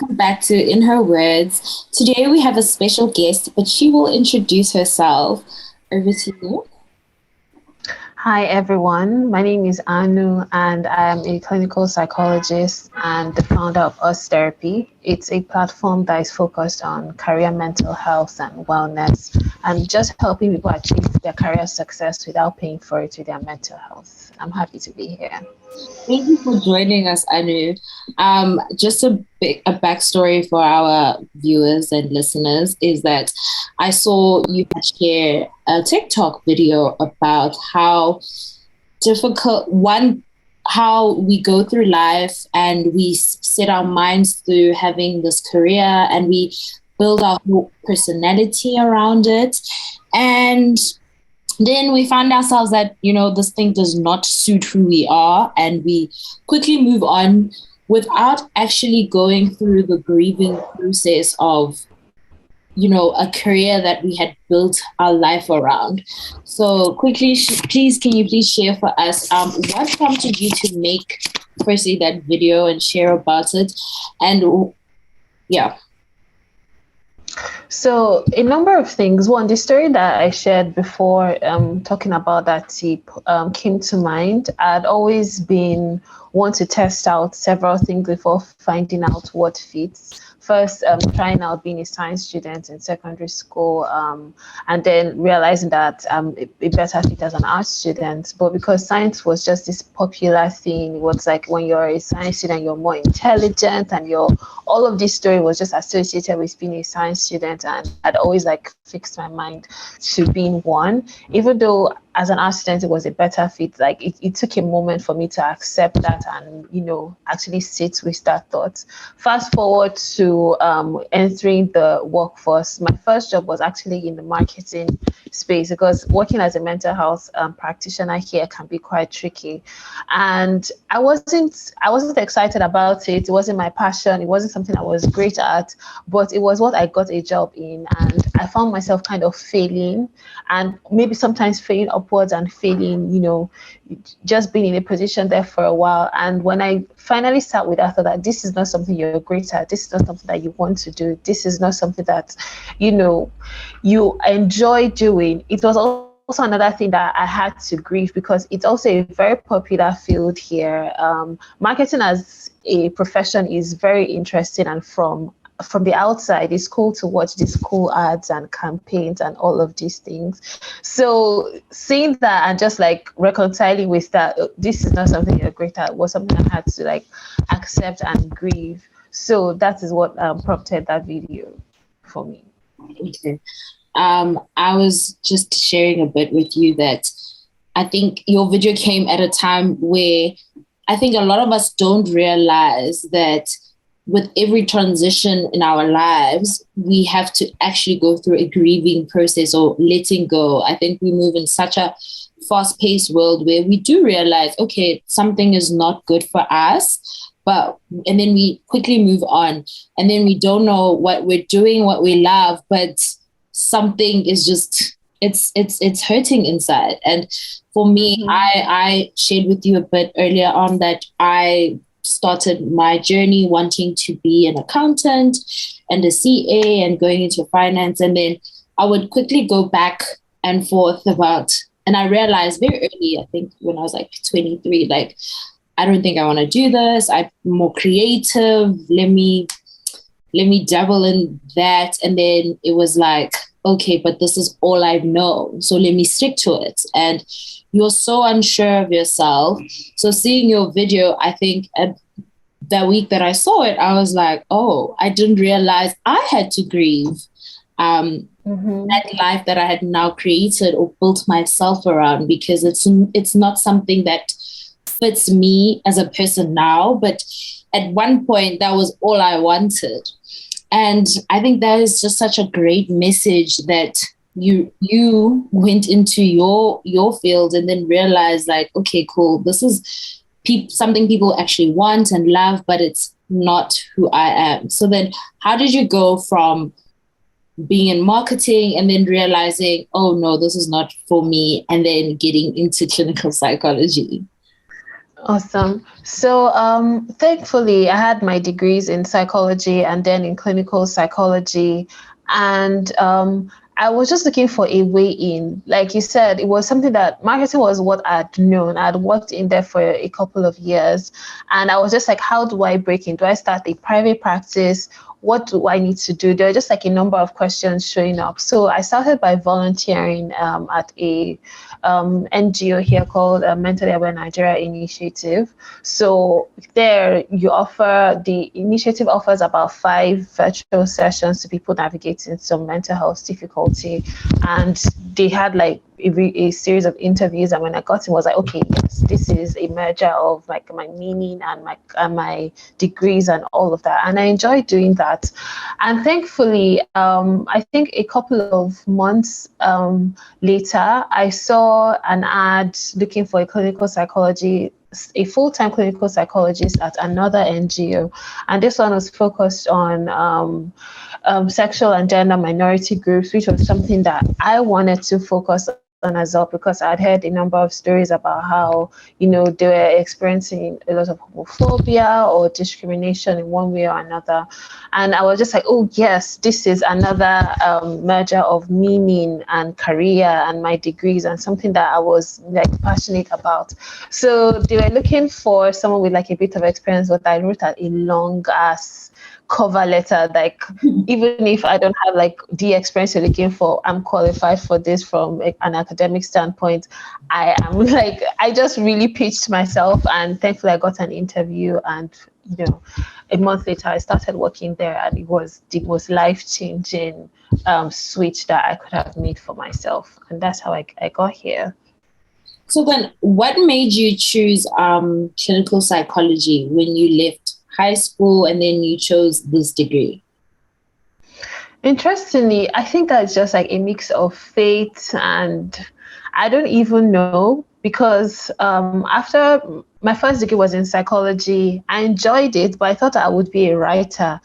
welcome back to In Her Words. Today we have a special guest, but she will introduce herself. Over to you. Hi everyone, my name is Aanu and I am a clinical psychologist and the founder of Us Therapy. It's a platform that is focused on career mental health and wellness and just helping people achieve their career success without paying for it with their mental health. I'm happy to be here. Thank you for joining us, Anu. Just a backstory for our viewers and listeners is that I saw you share a TikTok video about how how we go through life and we set our minds through having this career and we build our whole personality around it. And then we find ourselves that, this thing does not suit who we are, and we quickly move on without actually going through the grieving process of, a career that we had built our life around. So quickly, can you please share for us what prompted you to make, firstly, that video and share about it? And yeah. So a number of things. One, the story that I shared before talking about that tip came to mind. I'd always been want to test out several things before finding out what fits. First, trying out being a science student in secondary school, and then realizing that it better fit as an art student. But because science was just this popular thing, it was like when you're a science student, you're more intelligent, and all of this story was just associated with being a science student. And I'd always fixed my mind to being one, even though as an art student, it was a better fit. It took a moment for me to accept that and, actually sit with that thought. Fast forward to entering the workforce. My first job was actually in the marketing space because working as a mental health practitioner here can be quite tricky. And I wasn't excited about it. It wasn't my passion. It wasn't something I was great at, but it was what I got a job in. And I found myself kind of failing, and maybe sometimes failing upwards and failing, just being in a position there for a while. And when I finally sat with that, I thought that this is not something you're great at. This is not something that you want to do. This is not something that, you enjoy doing. It was also another thing that I had to grieve because it's also a very popular field here. Marketing as a profession is very interesting, and from the outside, it's cool to watch these cool ads and campaigns and all of these things. So seeing that and just reconciling with that, this is not something you're great at, was something I had to accept and grieve. So that is what prompted that video for me. Okay. I was just sharing a bit with you that I think your video came at a time where I think a lot of us don't realize that with every transition in our lives, we have to actually go through a grieving process or letting go. I think we move in such a fast-paced world where we do realize, okay, something is not good for us, and then we quickly move on, and then we don't know what we're doing, what we love, but something is just, it's hurting inside. And for me, I shared with you a bit earlier on that I started my journey wanting to be an accountant and a CA and going into finance. And then I would quickly go back and forth and I realized very early, I think when I was 23, I don't think I want to do this. I'm more creative. Let me dabble in that. And then it was okay, but this is all I've known, so let me stick to it. And you're so unsure of yourself. So seeing your video, I think that week that I saw it, I was like, oh, I didn't realize I had to grieve that life that I had now created or built myself around, because it's not something that fits me as a person now. But at one point, that was all I wanted. And I think that is just such a great message that you went into your field and then realized okay, cool, this is something people actually want and love, but it's not who I am. So then how did you go from being in marketing and then realizing, oh no, this is not for me, and then getting into clinical psychology? Awesome. So, thankfully, I had my degrees in psychology and then in clinical psychology. And I was just looking for a way in. Like you said, it was something that marketing was what I'd known. I'd worked in there for a couple of years. And I was just like, how do I break in? Do I start a private practice? What do I need to do? There are just like a number of questions showing up. So I started by volunteering at a NGO here called Mentally Aware Nigeria Initiative. So there you offer, the initiative offers about 5 virtual sessions to people navigating some mental health difficulty. And they had like a series of interviews, and when I got in, was like, okay, yes, this is a merger of like my meaning and my degrees and all of that, and I enjoyed doing that. And thankfully, I think a couple of months later, I saw an ad looking for a full-time clinical psychologist at another NGO, and this one was focused on sexual and gender minority groups, which was something that I wanted to focus on as well, because I'd heard a number of stories about how, they were experiencing a lot of homophobia or discrimination in one way or another. And I was just like, oh yes, this is another merger of meaning and career and my degrees, and something that I was like passionate about. So they were looking for someone with like a bit of experience, but I wrote out a long ass cover letter, like even if I don't have like the experience you're looking for, I'm qualified for this from an academic standpoint. I am like, I just really pitched myself, and thankfully I got an interview, and a month later I started working there, and it was the most life-changing switch that I could have made for myself, and that's how I got here. So then, what made you choose clinical psychology when you left high school and then you chose this degree? Interestingly, I think that's just like a mix of fate, and I don't even know, because after my first degree was in psychology, I enjoyed it, but I thought I would be a writer.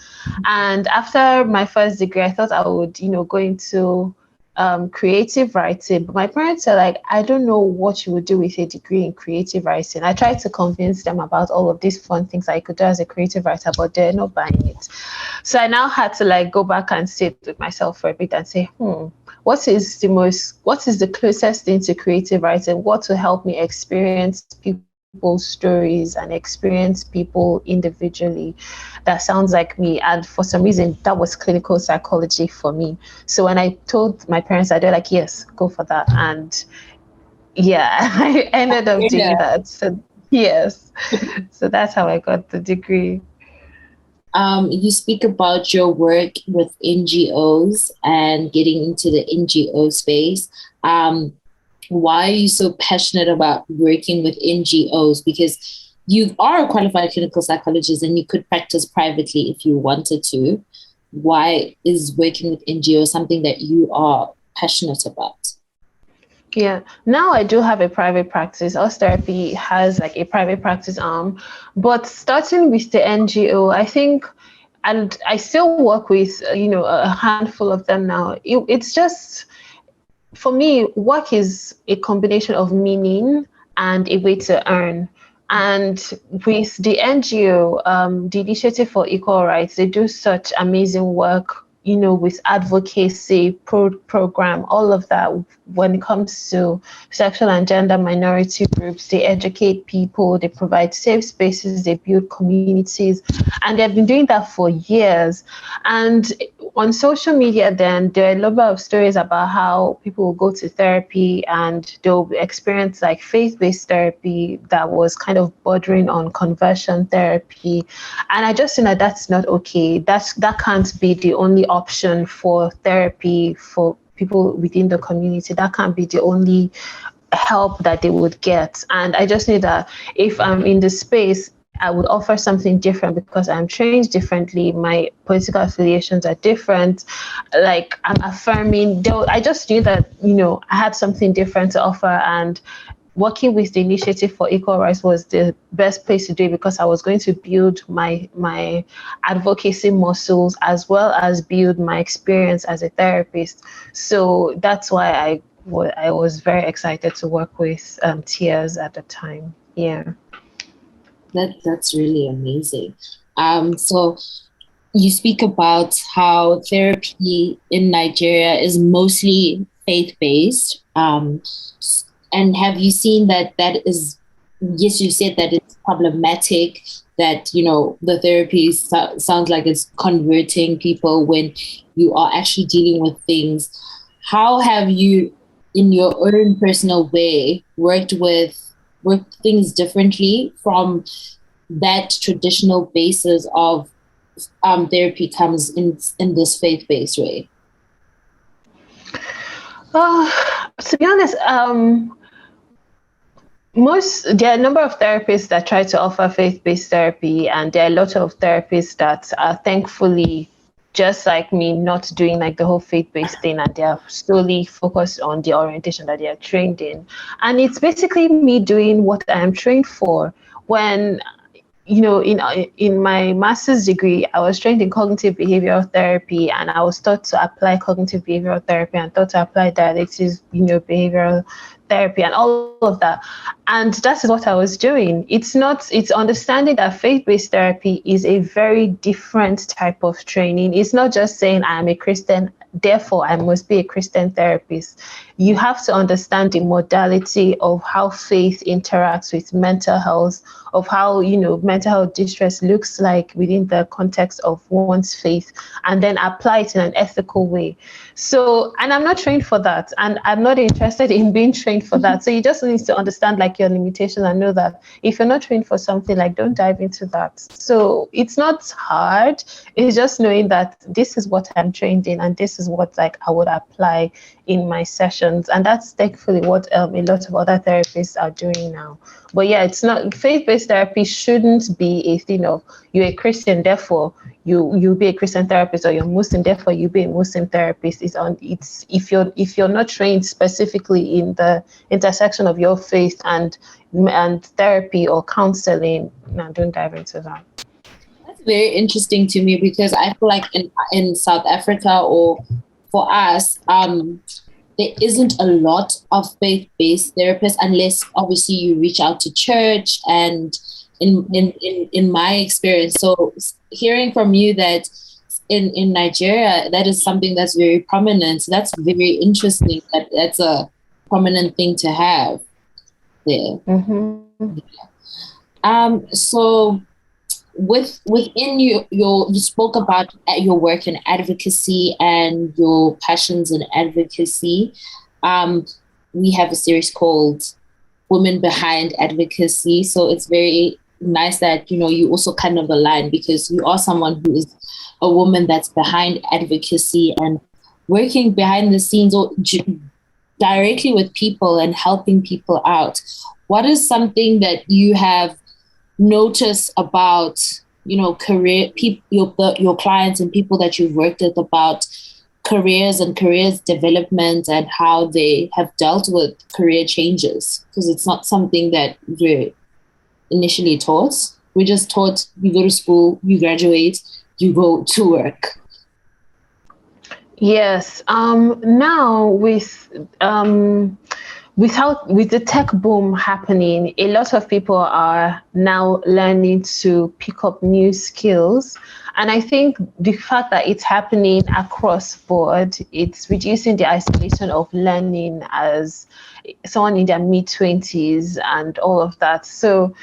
And after my first degree, I thought I would, go into creative writing. But my parents are like, I don't know what you would do with a degree in creative writing. I tried to convince them about all of these fun things I could do as a creative writer, but they're not buying it. So I now had to like go back and sit with myself for a bit and say, what is the closest thing to creative writing? What will help me experience people's stories and experience people individually that sounds like me? And for some reason, that was clinical psychology for me. So when I told my parents, they're like, yes, go for that. And yeah, I ended up doing that. So yes, so that's how I got the degree. You speak about your work with NGOs and getting into the NGO space. Why are you so passionate about working with NGOs? Because you are a qualified clinical psychologist and you could practice privately if you wanted to. Why is working with NGOs something that you are passionate about? Yeah, now I do have a private practice. Us Therapy has like a private practice arm, but starting with the NGO, I think, and I still work with a handful of them now. It's just, for me, work is a combination of meaning and a way to earn. And with the NGO, the Initiative for Equal Rights, they do such amazing work, with advocacy program, all of that. When it comes to sexual and gender minority groups, they educate people, they provide safe spaces, they build communities, and they've been doing that for years. And on social media, then there are a lot of stories about how people will go to therapy and they'll experience like faith-based therapy that was kind of bordering on conversion therapy. And I just think that that's not okay. That can't be the only option for therapy for people within the community. That can't be the only help that they would get. And I just need that if I'm in the space, I would offer something different because I'm trained differently. My political affiliations are different. Like I'm affirming, I just knew that, I had something different to offer, and working with the Initiative for Equal Rights was the best place to do it, because I was going to build my advocacy muscles as well as build my experience as a therapist. So that's why I was very excited to work with TIAs at the time. Yeah. That's really amazing. So you speak about how therapy in Nigeria is mostly faith-based. And have you seen that that is, yes, you said that it's problematic, that, the therapy sounds like it's converting people when you are actually dealing with things. How have you, in your own personal way, worked things differently from that traditional basis of therapy comes in this faith-based way? To be honest, there are a number of therapists that try to offer faith-based therapy, and there are a lot of therapists that are thankfully just like me, not doing like the whole faith-based thing, and they are solely focused on the orientation that they are trained in. And it's basically me doing what I am trained for. When in my master's degree, I was trained in cognitive behavioral therapy, and I was taught to apply cognitive behavioral therapy and taught to apply dialectics, behavioral therapy and all of that. And that is what I was doing. It's understanding that faith-based therapy is a very different type of training. It's not just saying I am a Christian, therefore I must be a Christian therapist. You have to understand the modality of how faith interacts with mental health, of how mental health distress looks like within the context of one's faith, and then apply it in an ethical way. So, and I'm not trained for that, and I'm not interested in being trained for that. So you just need to understand like your limitations and know that if you're not trained for something, like don't dive into that. So it's not hard. It's just knowing that this is what I'm trained in, and this is what like I would apply in my sessions. And that's thankfully what a lot of other therapists are doing now. But yeah, it's not, faith-based therapy shouldn't be a thing of you're a Christian, therefore you'll be a Christian therapist, or you're Muslim, therefore you'll be a Muslim therapist. It's if you're not trained specifically in the intersection of your faith and therapy or counseling, no, don't dive into that. That's very interesting to me, because I feel like in South Africa, or for us, there isn't a lot of faith-based therapists, unless obviously you reach out to church. And in my experience, so hearing from you that in Nigeria that is something that's very prominent, that's very interesting, that's a prominent thing to have there. Mm-hmm. So within you spoke about your work in advocacy and your passions in advocacy. We have a series called Women Behind Advocacy. So it's very nice that, you also kind of align, because you are someone who is a woman that's behind advocacy and working behind the scenes, or directly with people and helping people out. What is something that you have notice about, career people, your clients and people that you've worked with, about careers and careers development and how they have dealt with career changes? Because it's not something that we're initially taught. We're just taught you go to school, you graduate, you go to work. Yes. Now with the tech boom happening, a lot of people are now learning to pick up new skills. And I think the fact that it's happening across board, it's reducing the isolation of learning as someone in their mid-20s and all of that. So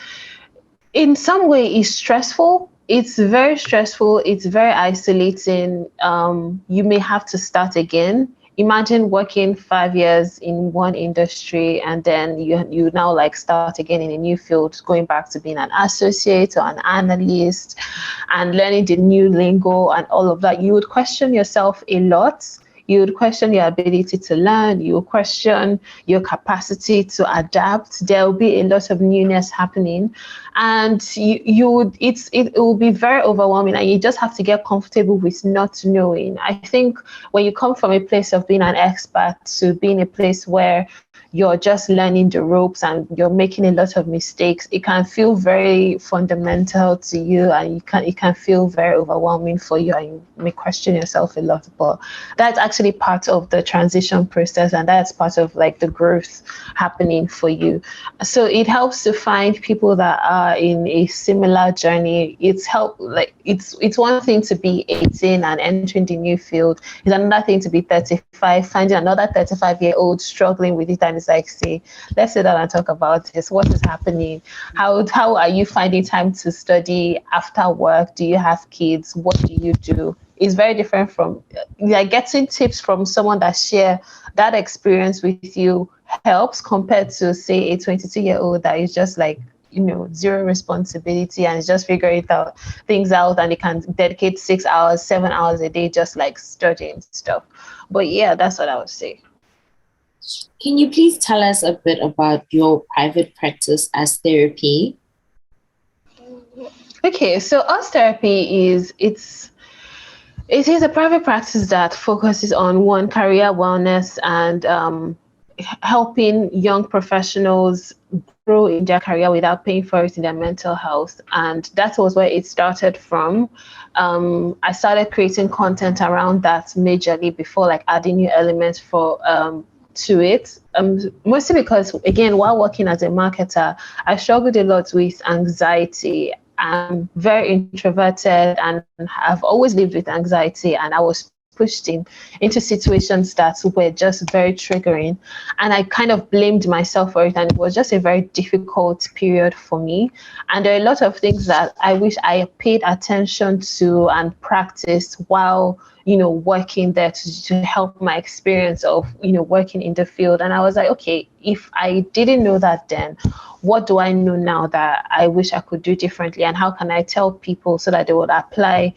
in some way it's stressful. It's very stressful. It's very isolating. You may have to start again. Imagine working 5 years in one industry, and then you now like start again in a new field, going back to being an associate or an analyst and learning the new lingo and all of that. You would question yourself a lot. You would question your ability to learn. You would question your capacity to adapt. There will be a lot of newness happening, and it will be very overwhelming, and you just have to get comfortable with not knowing. I think when you come from a place of being an expert to being a place where you're just learning the ropes and you're making a lot of mistakes, it can feel very fundamental to you, and it can feel very overwhelming for you, and you may question yourself a lot. But that's actually part of the transition process, and that's part of like the growth happening for you. So it helps to find people that are in a similar journey. It's one thing to be 18 and entering the new field. It's another thing to be 35, finding another 35-year-old struggling with it, and it's like, see, let's sit down and talk about this. What is happening? How are you finding time to study after work? Do you have kids? What do you do? It's very different from like getting tips from someone that share that experience with you helps, compared to say a 22-year-old that is just like, zero responsibility and is just figuring things out, and it can dedicate 6 hours, 7 hours a day just like studying stuff. But yeah, that's what I would say. Can you please tell us a bit about your private practice as therapy? Okay, so us therapy it is a private practice that focuses on one, career wellness and helping young professionals grow in their career without paying for it in their mental health. And that was where it started from. I started creating content around that majorly before like adding new elements to it. Mostly because, again, while working as a marketer, I struggled a lot with anxiety. I'm very introverted and I've always lived with anxiety, and I was pushed into situations that were just very triggering, and I kind of blamed myself for it, and it was just a very difficult period for me. And there are a lot of things that I wish I paid attention to and practiced while working there to help my experience of working in the field. And I was like, okay, if I didn't know that then, what do I know now that I wish I could do differently, and how can I tell people so that they would apply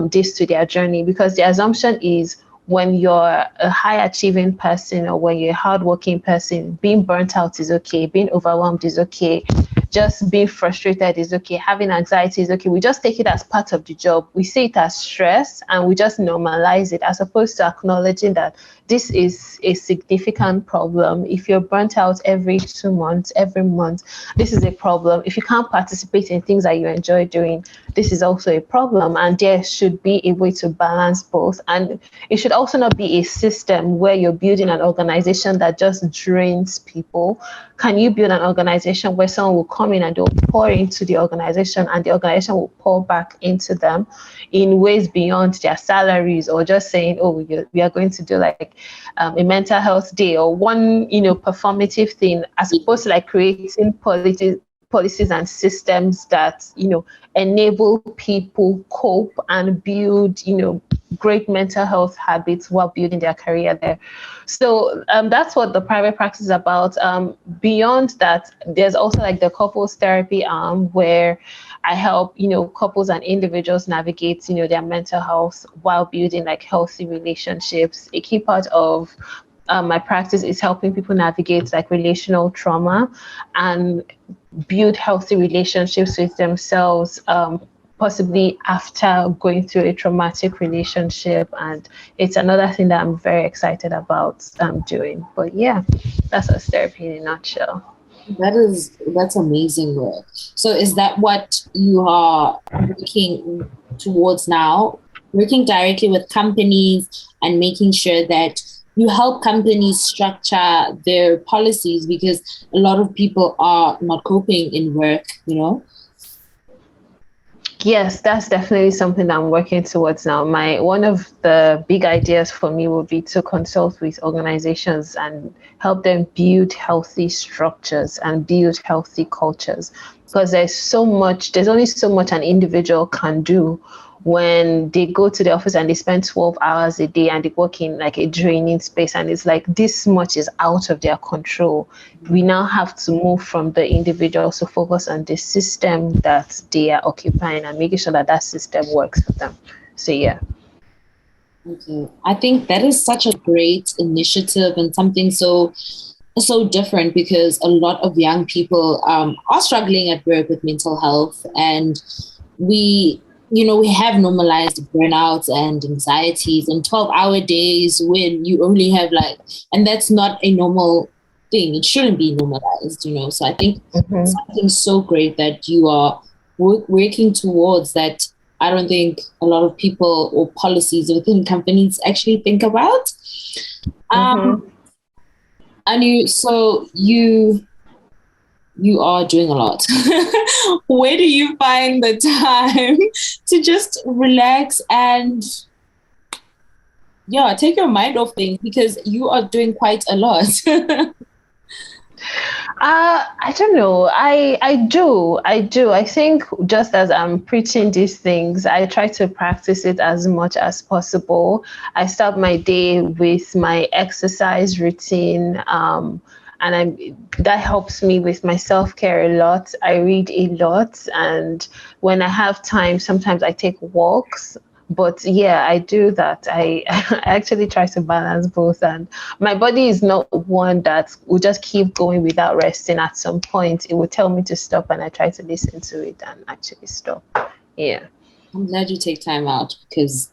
this to their journey? Because the assumption is, when you're a high achieving person or when you're a hardworking person, being burnt out is okay, being overwhelmed is okay, just being frustrated is okay, having anxiety is okay. We just take it as part of the job. We see it as stress and we just normalize it, as opposed to acknowledging that this is a significant problem. If you're burnt out every 2 months, every month, this is a problem. If you can't participate in things that you enjoy doing, this is also a problem. And there should be a way to balance both. And it should also not be a system where you're building an organization that just drains people. Can you build an organization where someone will come in and they'll pour into the organization, and the organization will pour back into them in ways beyond their salaries, or just saying, oh, we are going to do like a mental health day or one, performative thing, as opposed to like creating policies and systems that, enable people cope and build, great mental health habits while building their career there. So that's what the private practice is about. Beyond that, there's also like the couples therapy arm, where I help, couples and individuals navigate, their mental health while building like healthy relationships. A key part of my practice is helping people navigate like relational trauma and build healthy relationships with themselves, possibly after going through a traumatic relationship. And it's another thing that I'm very excited about doing. But yeah, that's us therapy in a nutshell. That's amazing work. So is that what you are working towards now? Working directly with companies and making sure that you help companies structure their policies, because a lot of people are not coping in work, Yes, that's definitely something that I'm working towards now. One of the big ideas for me would be to consult with organizations and help them build healthy structures and build healthy cultures. Because there's only so much an individual can do when they go to the office and they spend 12 hours a day and they work in like a draining space, and it's like this much is out of their control. We now have to move from the individual to focus on the system that they are occupying and making sure that system works for them. So yeah. Okay. I think that is such a great initiative and something so different, because a lot of young people are struggling at work with mental health, and we have normalized burnouts and anxieties and 12-hour days when you only have and that's not a normal thing. It shouldn't be normalized, So I think Mm-hmm. something so great that you are working towards that. I don't think a lot of people or policies within companies actually think about. Um, Mm-hmm. and you are doing a lot. Where do you find the time to just relax and take your mind off things, because you are doing quite a lot? I don't know. I do. I think just as I'm preaching these things, I try to practice it as much as possible. I start my day with my exercise routine. And that helps me with my self-care a lot. I read a lot, and when I have time, sometimes I take walks. But yeah, I do that. I actually try to balance both, and my body is not one that will just keep going without resting. At some point, it will tell me to stop, and I try to listen to it and actually stop. Yeah. I'm glad you take time out, because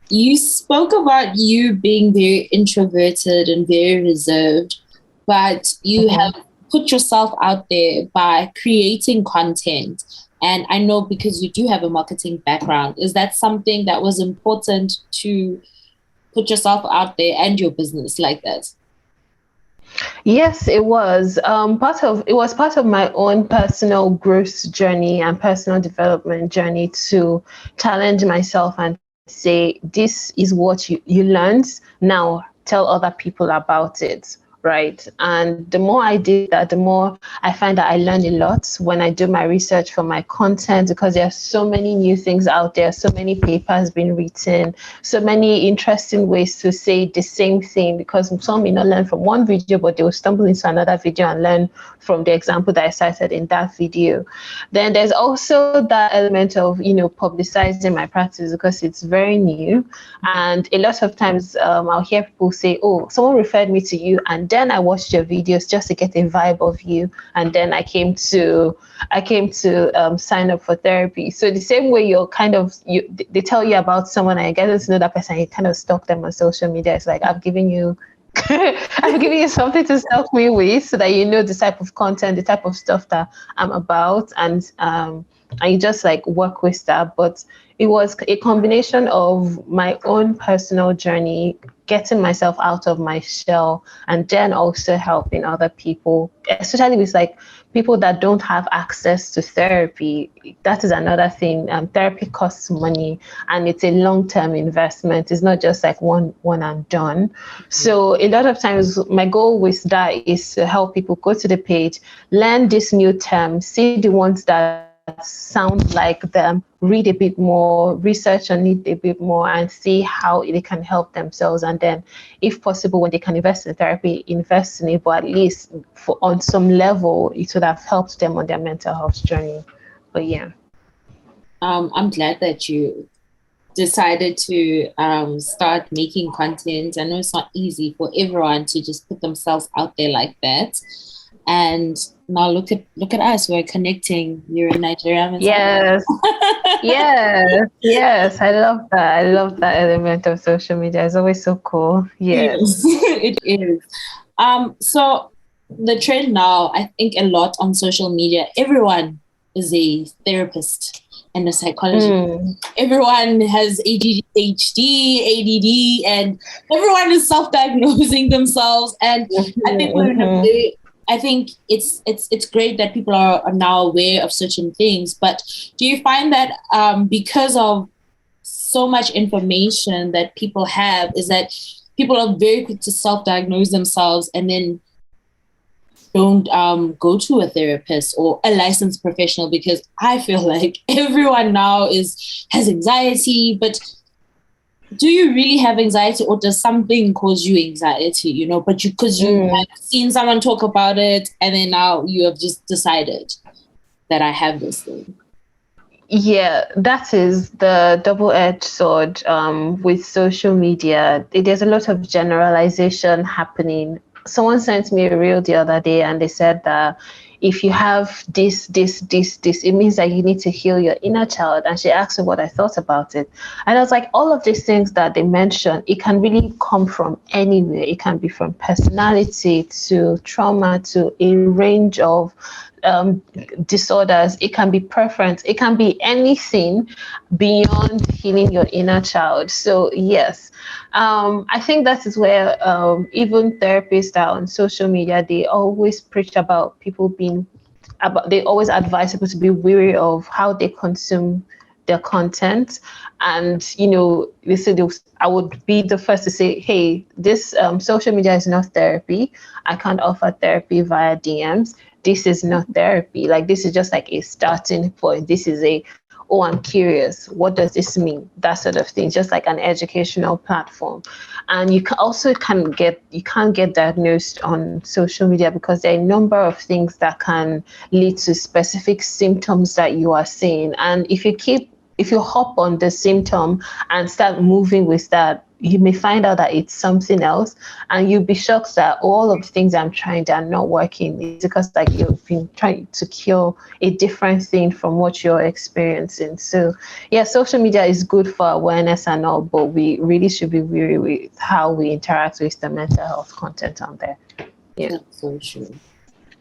you spoke about you being very introverted and very reserved, but you Mhm. have put yourself out there by creating content. And I know, because you do have a marketing background, is that something that was important to put yourself out there and your business like that? Yes, it was. It was part of my own personal growth journey and personal development journey to challenge myself and say, this is what you learned. Now tell other people about it. Right. And the more I did that, the more I find that I learn a lot when I do my research for my content, because there are so many new things out there, so many papers being written, so many interesting ways to say the same thing, because some may not learn from one video, but they will stumble into another video and learn from the example that I cited in that video. Then there's also that element of, publicizing my practice, because it's very new. And a lot of times I'll hear people say, oh, someone referred me to you, and then I watched your videos just to get a vibe of you. And then I came to sign up for therapy. So the same way they tell you about someone and you get to know that person, you kind of stalk them on social media. It's like, I've given you I'm giving you something to stalk me with, so that you know the type of content, the type of stuff that I'm about, and you just like work with that. But it was a combination of my own personal journey, getting myself out of my shell, and then also helping other people, especially with like people that don't have access to therapy. That is another thing. Therapy costs money, and it's a long-term investment. It's not just like one and done. So a lot of times my goal with that is to help people go to the page, learn this new term, see the ones that sound like them, read a bit more, research on it a bit more, and see how they can help themselves. And then, if possible, when they can invest in therapy, invest in it, but at least on some level, it would have helped them on their mental health journey. But yeah. I'm glad that you decided to start making content. I know it's not easy for everyone to just put themselves out there like that. And now look at us. We're connecting. You're in Nigeria. I'm in South Yes. Yes. I love that. I love that element of social media. It's always so cool. Yes, Yes. it is. So the trend now, I think a lot on social media, everyone is a therapist and a psychologist. Mm. Everyone has ADHD, ADD, and everyone is self-diagnosing themselves. And I think we're in a Mhm. very, I think it's great that people are now aware of certain things. But do you find that because of so much information that people have, is that people are very quick to self-diagnose themselves and then don't go to a therapist or a licensed professional? Because I feel like everyone now has anxiety, but do you really have anxiety, or does something cause you anxiety? But because you Mm. have seen someone talk about it, and then now you have just decided that I have this thing. Yeah, that is the double-edged sword with social media. There's a lot of generalization happening. Someone sent me a reel the other day, and they said that if you have this, it means that you need to heal your inner child. And she asked me what I thought about it. And I was like, all of these things that they mentioned, it can really come from anywhere. It can be from personality to trauma to a range of disorders. It can be preference. It can be anything beyond healing your inner child. So yes, I think that is where even therapists that are on social media, they always preach about people being about, they always advise people to be wary of how they consume their content. And they said, I would be the first to say, hey, this social media is not therapy. I can't offer therapy via DMs. This is not therapy. Like, this is just like a starting point. This is a, oh, I'm curious, what does this mean? That sort of thing, just like an educational platform. And you can't get diagnosed on social media because there are a number of things that can lead to specific symptoms that you are seeing. And if you hop on the symptom and start moving with that, you may find out that it's something else, and you'll be shocked that all of the things I'm trying that are not working. It's because like you've been trying to cure a different thing from what you're experiencing. So yeah, social media is good for awareness and all, but we really should be wary with how we interact with the mental health content on there. Yeah. That's so true.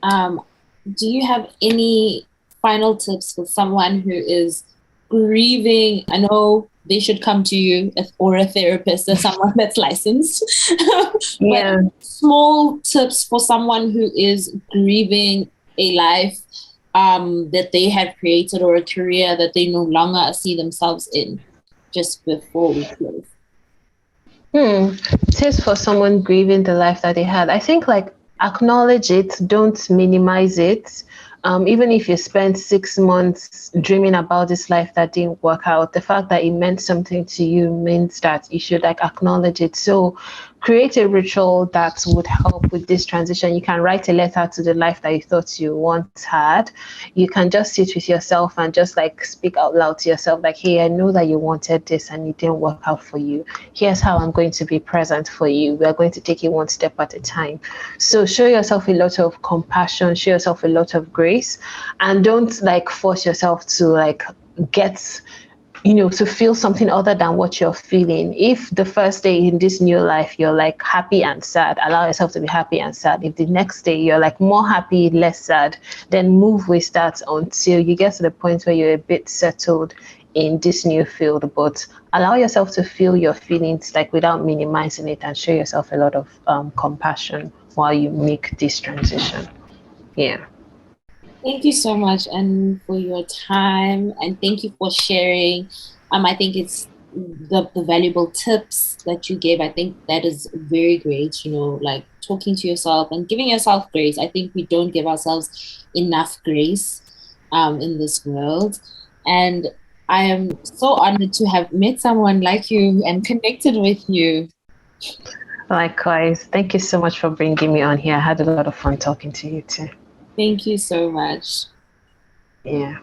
Do you have any final tips for someone who is grieving? I know they should come to you or a therapist or someone that's licensed. Yeah. But small tips for someone who is grieving a life that they have created or a career that they no longer see themselves in, just before we close. Tips for someone grieving the life that they had. I think like acknowledge it, don't minimize it. Even if you spent 6 months dreaming about this life that didn't work out, the fact that it meant something to you means that you should like acknowledge it. So create a ritual that would help with this transition. You can write a letter to the life that you thought you once had. You can just sit with yourself and just like speak out loud to yourself, like, hey, I know that you wanted this and it didn't work out for you. Here's how I'm going to be present for you. We're going to take it one step at a time. So show yourself a lot of compassion, show yourself a lot of grace, and don't like force yourself to like get to feel something other than what you're feeling. If the first day in this new life you're like happy and sad, allow yourself to be happy and sad. If the next day you're like more happy, less sad, then move with that until you get to the point where you're a bit settled in this new field. But allow yourself to feel your feelings like without minimizing it, and show yourself a lot of compassion while you make this transition. Yeah. Thank you so much, and for your time, and thank you for sharing. I think it's the valuable tips that you gave. I think that is very great, like talking to yourself and giving yourself grace. I think we don't give ourselves enough grace in this world. And I am so honored to have met someone like you and connected with you. Likewise. Thank you so much for bringing me on here. I had a lot of fun talking to you too. Thank you so much. Yeah.